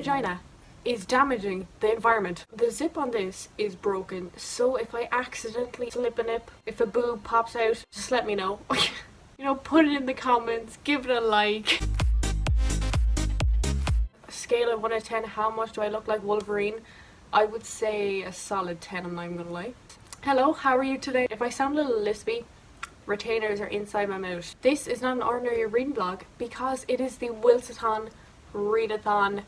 vagina is damaging the environment. The zip on this is broken, so if I accidentally slip a nip, if a boob pops out, just let me know. You know, put it in the comments, give it a like. Scale of 1 to 10, how much do I look like Wolverine? I would say a solid 10, I'm not even gonna lie. Hello, how are you today? If I sound a little lispy, retainers are inside my mouth. This is not an ordinary reading vlog because it is the Wilsathon Readathon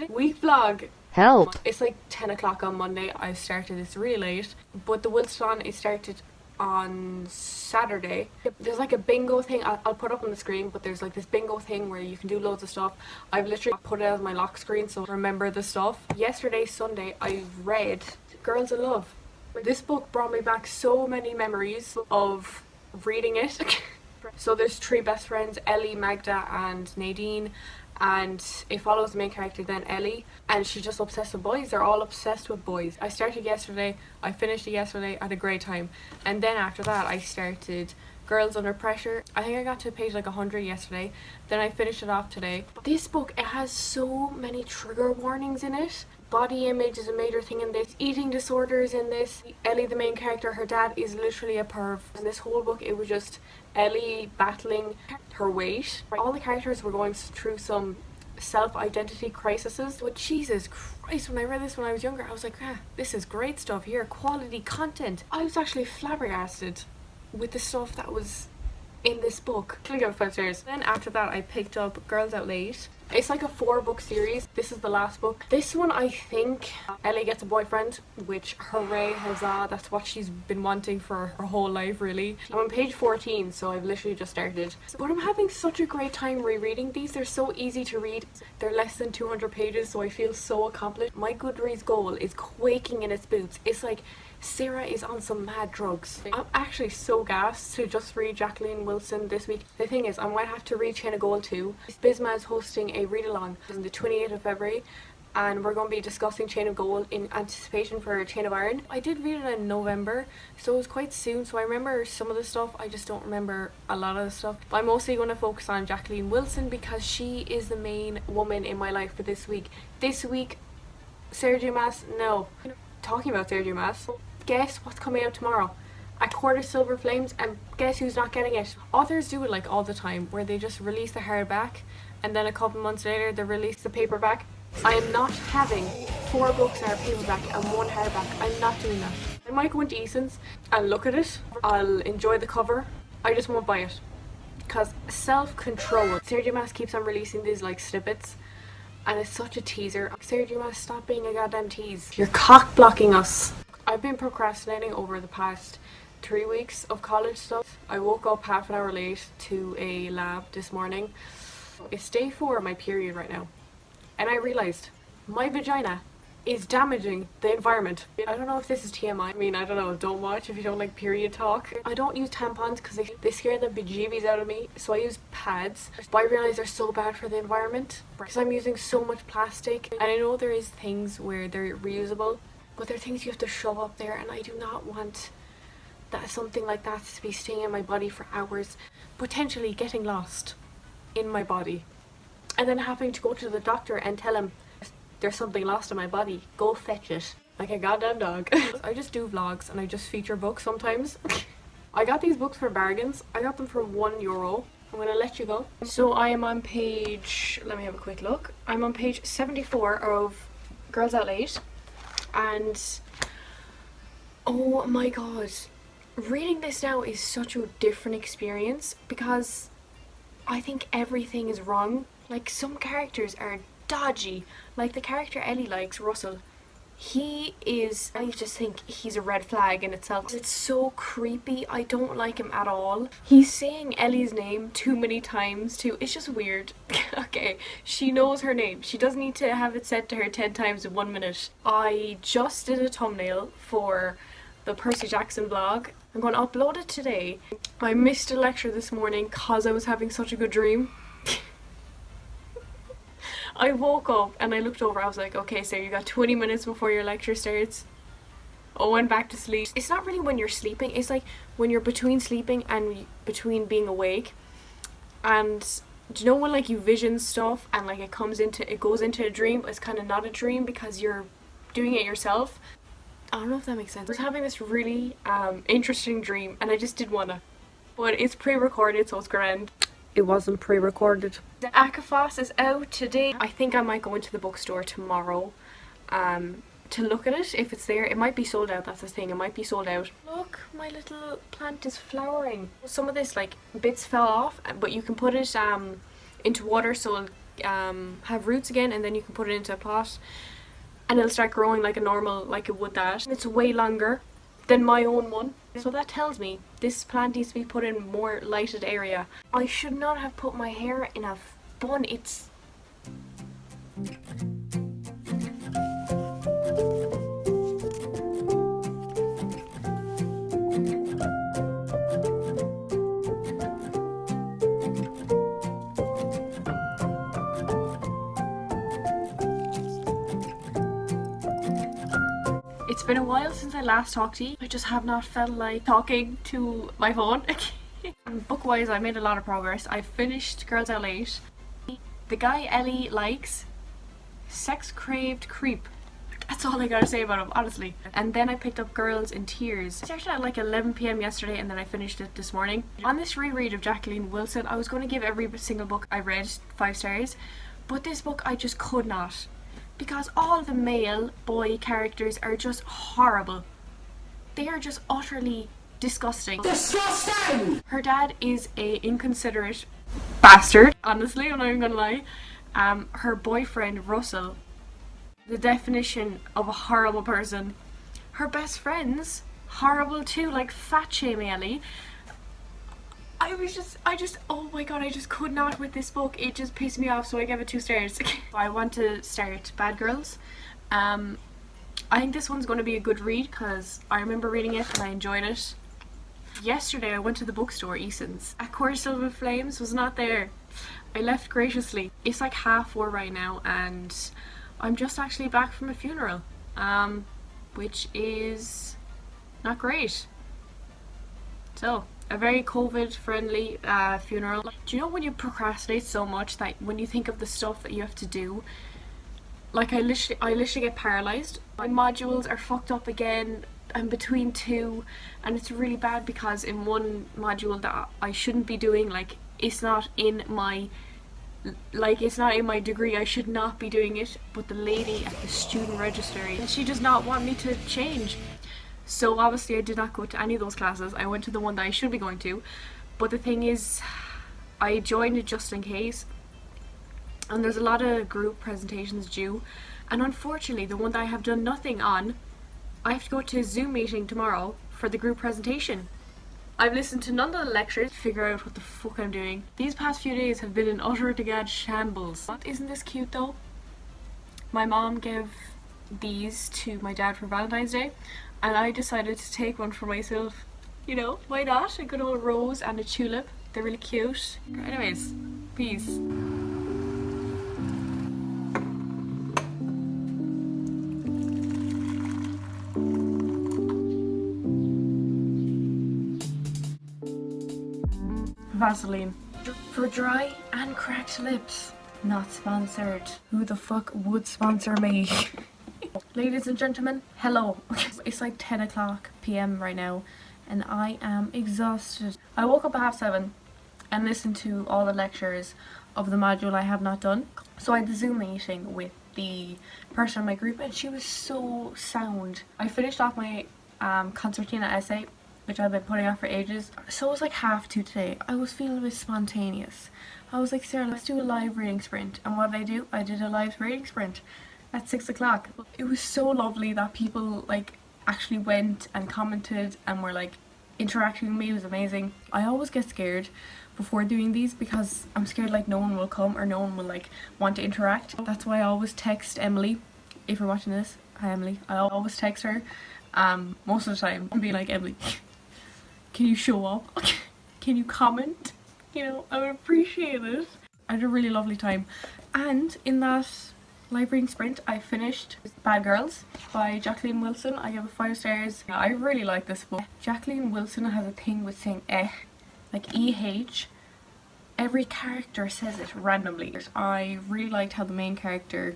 week vlog. Help! It's like 10 o'clock on Monday. I started this really late, but the Wilsathon is started on Saturday. There's like a bingo thing, I'll put up on the screen, but there's like this bingo thing where you can do loads of stuff. I've literally put it as my lock screen, so remember the stuff. Yesterday, Sunday, I read Girls in Love. This book brought me back so many memories of reading it. So there's 3 best friends, Ellie, Magda and Nadine, and it follows the main character then, Ellie, and she's just obsessed with boys. They're all obsessed with boys. I started yesterday, I finished it yesterday, I had a great time, and then after that I started Girls Under Pressure. I think I got to page like 100 yesterday, then I finished it off today. This book, it has so many trigger warnings in it. Body image is a major thing in this. Eating disorders in this. Ellie, the main character, her dad is literally a perv. In this whole book, it was just Ellie battling her weight. All the characters were going through some self-identity crises. But Jesus Christ, when I read this when I was younger, I was like, this is great stuff here. Quality content. I was actually flabbergasted with the stuff that was in this book. I'm gonna give it 5 stars. Then after that, I picked up Girls Out Late. It's like a 4-book series. This is the last book. This one, I think Ellie gets a boyfriend, which hooray, huzzah, that's what she's been wanting for her whole life, really. I'm on page 14, so I've literally just started. But I'm having such a great time rereading these. They're so easy to read. They're less than 200 pages, so I feel so accomplished. My Goodreads goal is quaking in its boots. It's like Sarah is on some mad drugs. I'm actually so gassed to just read Jacqueline Wilson this week. The thing is, I might have to read Chain of Gold too. Bisma is hosting a read-along on the 28th of February, and we're going to be discussing Chain of Gold in anticipation for Chain of Iron. I did read it in November, so it was quite soon, so I remember some of the stuff. I just don't remember a lot of the stuff. But I'm mostly going to focus on Jacqueline Wilson because she is the main woman in my life for this week. This week, Sarah J. Maas, no. Talking about Sarah J. Maas, guess what's coming out tomorrow? A Quarter Silver Flames, and guess who's not getting it? Authors do it like all the time, where they just release the hardback and then a couple months later they release the paperback. I am not having 4 books that are paperback and 1 hardback. I'm not doing that. I might go into Eason's and look at it. I'll enjoy the cover. I just won't buy it. Because self-control. Sarah J. Maas keeps on releasing these like snippets, and it's such a teaser. Sarah J. Maas, stop being a goddamn tease. You're cock blocking us. I've been procrastinating over the past 3 weeks of college stuff. I woke up half an hour late to a lab this morning. It's day 4 of my period right now, and I realized my vagina is damaging the environment. I don't know if this is TMI. I mean, I don't know, don't watch if you don't like period talk. I don't use tampons because they scare the bejeebies out of me, so I use pads. But I realize they're so bad for the environment because I'm using so much plastic, and I know there is things where they're reusable, but there are things you have to shove up there, and I do not want that something like that to be staying in my body for hours, potentially getting lost in my body, and then having to go to the doctor and tell him there's something lost in my body, go fetch it, like a goddamn dog. I just do vlogs and I just feature books sometimes. I got these books for bargains. I got them for €1. I'm gonna let you go. So I am on page, let me have a quick look. I'm on page 74 of Girls Out Late, and oh my god, reading this now is such a different experience because I think everything is wrong. Like, some characters are dodgy. Like the character Ellie likes, Russell. I just think he's a red flag in itself. It's so creepy. I don't like him at all. He's saying Ellie's name too many times too. It's just weird. Okay, she knows her name. She doesn't need to have it said to her 10 times in 1 minute. I just did a thumbnail for the Percy Jackson vlog. I'm going to upload it today. I missed a lecture this morning because I was having such a good dream. I woke up and I looked over. I was like, okay, so you got 20 minutes before your lecture starts. I went back to sleep. It's not really when you're sleeping. It's like when you're between sleeping and between being awake. And Do you know when like you vision stuff and like it goes into a dream, it's kind of not a dream because you're doing it yourself? I don't know if that makes sense. I was having this really interesting dream and I just didn't wanna. But it's pre-recorded, so it's grand. It wasn't pre-recorded. The Akafos is out today. I think I might go into the bookstore tomorrow to look at it if it's there. It might be sold out, that's the thing. It might be sold out. Look, my little plant is flowering. Some of this like bits fell off, but you can put it into water so it'll have roots again, and then you can put it into a pot and it'll start growing like a normal, like it would that. It's way longer than my own one. So that tells me this plant needs to be put in a more lighted area. I should not have put my hair in a bun. It's... It's been a while since I last talked to you. I just have not felt like talking to my phone. Book-wise, I made a lot of progress. I finished Girls Out Late. The guy Ellie likes, Sex Craved Creep. That's all I gotta say about him, honestly. And then I picked up Girls in Tears. I started at like 11 p.m. yesterday and then I finished it this morning. On this reread of Jacqueline Wilson, I was going to give every single book I read 5 stars. But this book I just could not. Because all the male boy characters are just horrible. They are just utterly disgusting. Disgusting! Her dad is a inconsiderate bastard, honestly, I'm not even gonna lie. Her boyfriend, Russell, the definition of a horrible person. Her best friends, horrible too, like fat shaming Ellie. Oh my god, I just could not with this book. It just pissed me off, so I gave it 2 stars. I want to start Bad Girls. I think this one's going to be a good read because I remember reading it and I enjoyed it. Yesterday I went to the bookstore, Eason's. A Course Filled with Flames was not there. I left graciously. It's like 4:30 right now and I'm just actually back from a funeral, which is not great. So, a very COVID friendly funeral. Do you know when you procrastinate so much that when you think of the stuff that you have to do, like I literally get paralysed. My modules are fucked up again. I'm between 2 and it's really bad because in one module that I shouldn't be doing, like it's not in my degree, I should not be doing it, but the lady at the student registry, she does not want me to change. So obviously I did not go to any of those classes. I went to the one that I should be going to. But the thing is, I joined it just in case. And there's a lot of group presentations due. And unfortunately, the one that I have done nothing on, I have to go to a Zoom meeting tomorrow for the group presentation. I've listened to none of the lectures to figure out what the fuck I'm doing. These past few days have been an utter to god shambles. Isn't this cute though? My mom gave these to my dad for Valentine's Day. And I decided to take one for myself. You know, why not? A good old rose and a tulip. They're really cute. Anyways, peace. Vaseline. For dry and cracked lips. Not sponsored. Who the fuck would sponsor me? Ladies and gentlemen, hello. It's like 10 o'clock p.m. right now and I am exhausted. I woke up at 7:30 and listened to all the lectures of the module I have not done. So I had the Zoom meeting with the person in my group and she was so sound. I finished off my concertina essay, which I've been putting off for ages. So it was like 2:30 today. I was feeling a bit spontaneous. I was like, Sarah, let's do a live reading sprint. And what did I do? I did a live reading sprint at 6 o'clock. It was so lovely that people like actually went and commented and were like interacting with me. It was amazing. I always get scared before doing these because I'm scared like no one will come or no one will like want to interact. That's why I always text Emily. If you're watching this, hi Emily. I always text her most of the time and be like, Emily, can you show up? Can you comment? You know, I would appreciate it. I had a really lovely time. And in that live reading sprint, I finished Bad Girls by Jacqueline Wilson. I gave it 5 stars. I really like this book. Jacqueline Wilson has a thing with saying like EH every character says it randomly. I really liked how the main character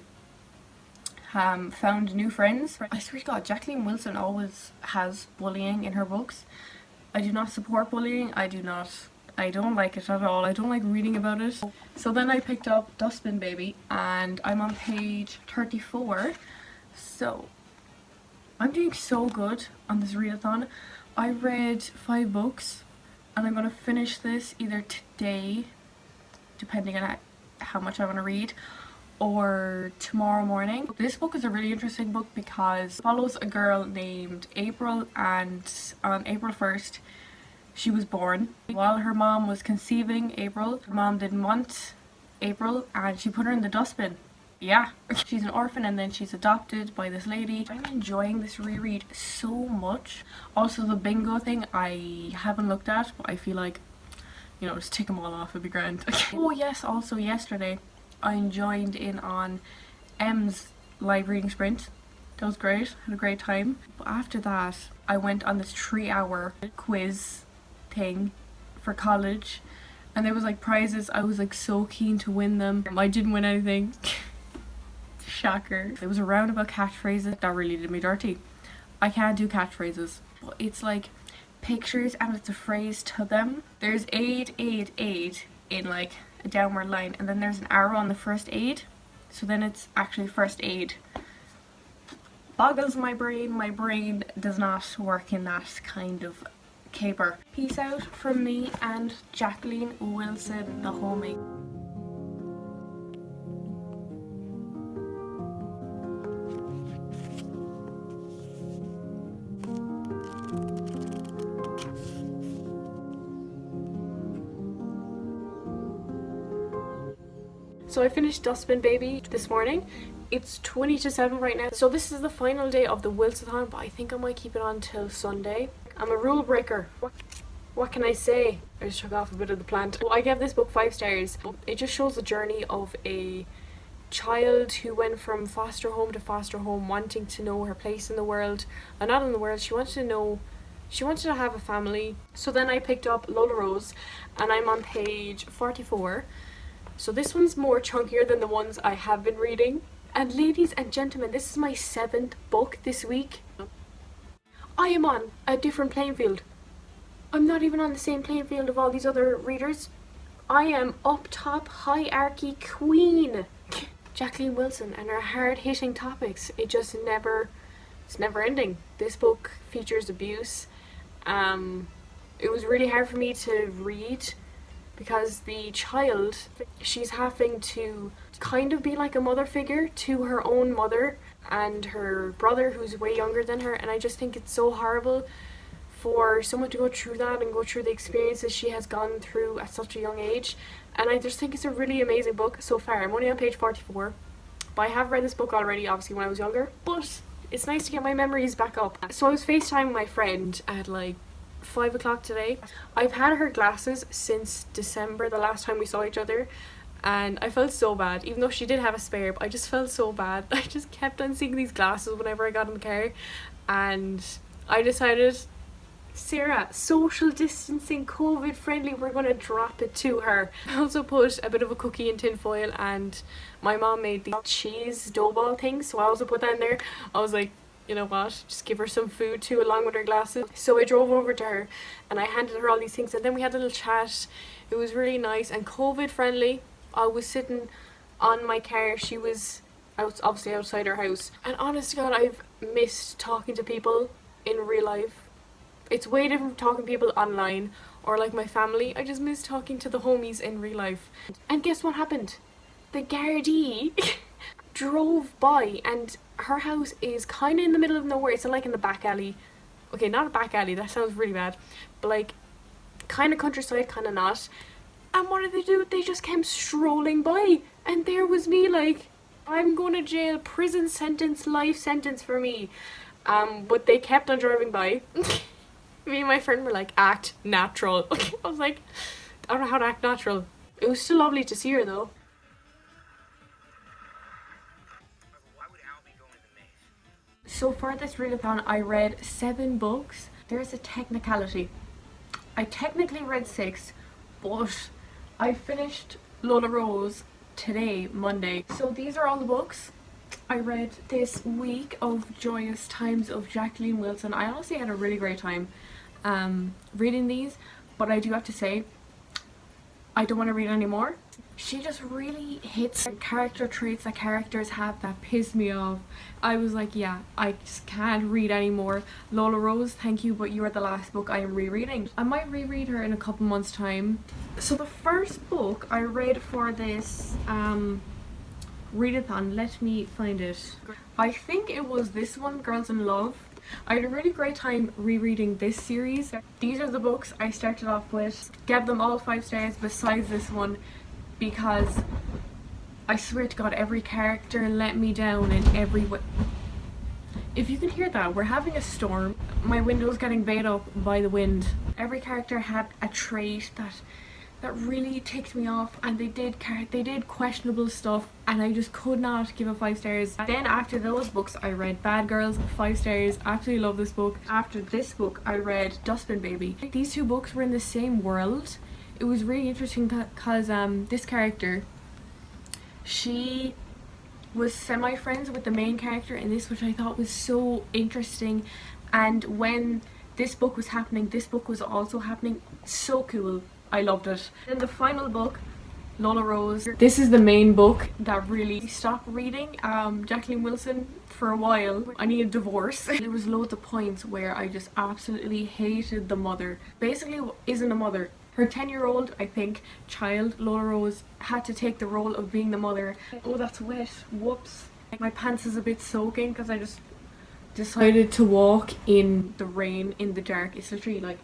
found new friends. I swear to God, Jacqueline Wilson always has bullying in her books. I do not support bullying. I don't like it at all. I don't like reading about it. So then I picked up Dustbin Baby and I'm on page 34. So I'm doing so good on this readathon. I read 5 books and I'm going to finish this either today, depending on how much I want to read, or tomorrow morning. This book is a really interesting book because it follows a girl named April, and on April 1st she was born. While her mom was conceiving April, her mom didn't want April and she put her in the dustbin. Yeah. She's an orphan and then she's adopted by this lady. I'm enjoying this reread so much. Also the bingo thing I haven't looked at, but I feel like, you know, just tick them all off, it'd be grand. Oh yes, also yesterday I joined in on M's live reading sprint. That was great, had a great time. But after that I went on this 3-hour quiz thing for college and there was like prizes. I was like so keen to win them. I didn't win anything. Shocker. It was a round about catchphrases. That really did me dirty. I can't do catchphrases. But it's like pictures and it's a phrase to them. There's aid, aid, aid in like a downward line and then there's an arrow on the first aid, so then it's actually first aid. Boggles my brain does not work in that kind of caper. Peace out from me and Jacqueline Wilson, the homie. So I finished Dustbin Baby this morning. It's 20 to 7 right now. So this is the final day of the Wilsathon, but I think I might keep it on till Sunday. I'm a rule breaker. What can I say? I just took off a bit of the plant. Well, I gave this book 5 stars. It just shows the journey of a child who went from foster home to foster home, wanting to know her place in the world. Not in the world, she wanted to have a family. So then I picked up Lola Rose and I'm on page 44. So this one's more chunkier than the ones I have been reading. And ladies and gentlemen, this is my 7th book this week. I am on a different playing field. I'm not even on the same playing field of all these other readers. I am up top hierarchy queen. Jacqueline Wilson and her hard-hitting topics. It's never ending. This book features abuse. It was really hard for me to read because the child, she's having to kind of be like a mother figure to her own mother and her brother who's way younger than her, and I just think it's so horrible for someone to go through that and go through the experiences she has gone through at such a young age. And I just think it's a really amazing book so far. I'm only on page 44, but I have read this book already, obviously when I was younger, but it's nice to get my memories back up. So I was FaceTiming my friend at like 5 o'clock today. I've had her glasses since December, the last time we saw each other, and I felt so bad. Even though she did have a spare, but I just felt so bad. I just kept on seeing these glasses whenever I got in the car, and I decided, Sarah, social distancing, COVID friendly, we're gonna drop it to her. I also put a bit of a cookie in tin foil, and my mom made the cheese dough ball thing, so I also put that in there. I was like, you know what, just give her some food too along with her glasses. So I drove over to her and I handed her all these things and then we had a little chat. It was really nice and COVID friendly. I was sitting on my car, she was obviously outside her house, and honest to God, I've missed talking to people in real life. It's way different from talking to people online or like my family. I just miss talking to the homies in real life. And guess what happened? The Gardaí drove by, and her house is kind of in the middle of nowhere. It's like in the back alley. Okay, not a back alley, that sounds really bad, but like kind of countryside, kind of not. And what did they do? They just came strolling by, and there was me like, I'm going to jail, prison sentence, life sentence for me. But they kept on driving by. Me and my friend were like, act natural. I was like, I don't know how to act natural. It was still lovely to see her though. So for this readathon I read 7 books. There's a technicality. I technically read 6, but I finished Lola Rose today, Monday. So these are all the books I read this week of Joyous Times of Jacqueline Wilson. I honestly had a really great time reading these, but I do have to say, I don't want to read anymore. She just really hits character traits that characters have that piss me off. I was like, yeah, I just can't read anymore. Lola Rose, thank you, but you are the last book I am rereading. I might reread her in a couple months' time. So the first book I read for this readathon, let me find it. I think it was this one, Girls in Love. I had a really great time rereading this series. These are the books I started off with. Gave them all 5 stars besides this one, because I swear to God, every character let me down in every way. If you can hear that, we're having a storm. My window's getting bayed up by the wind. Every character had a trait that really ticked me off, and they did questionable stuff, and I just could not give it 5 stars. Then after those books I read Bad Girls, 5 stars, absolutely love this book. After this book I read Dustbin Baby. These 2 books were in the same world. It was really interesting because this character, she was semi-friends with the main character in this, which I thought was so interesting. And when this book was happening, this book was also happening. So cool. I loved it. Then the final book, Lola Rose. This is the main book that really stopped reading Jacqueline Wilson for a while. I needed a divorce. There was loads of points where I just absolutely hated the mother. Basically, isn't a mother. Her 10-year-old, I think, child, Lola Rose, had to take the role of being the mother. Oh, that's wet. Whoops. My pants is a bit soaking because I just decided to walk in the rain in the dark. It's literally like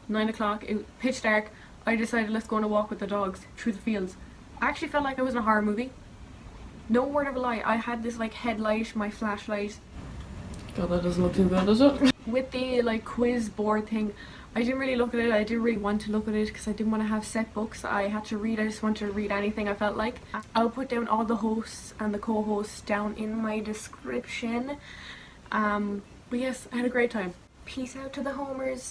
9 o'clock, pitch dark. I decided let's go on a walk with the dogs through the fields. I actually felt like I was in a horror movie. No word of a lie. I had this like headlight, my flashlight. God, that doesn't look too good, does it? With the like quiz board thing, I didn't really look at it. I didn't really want to look at it because I didn't want to have set books I had to read. I just wanted to read anything I felt like. I'll put down all the hosts and the co-hosts down in my description. But yes, I had a great time. Peace out to the homers.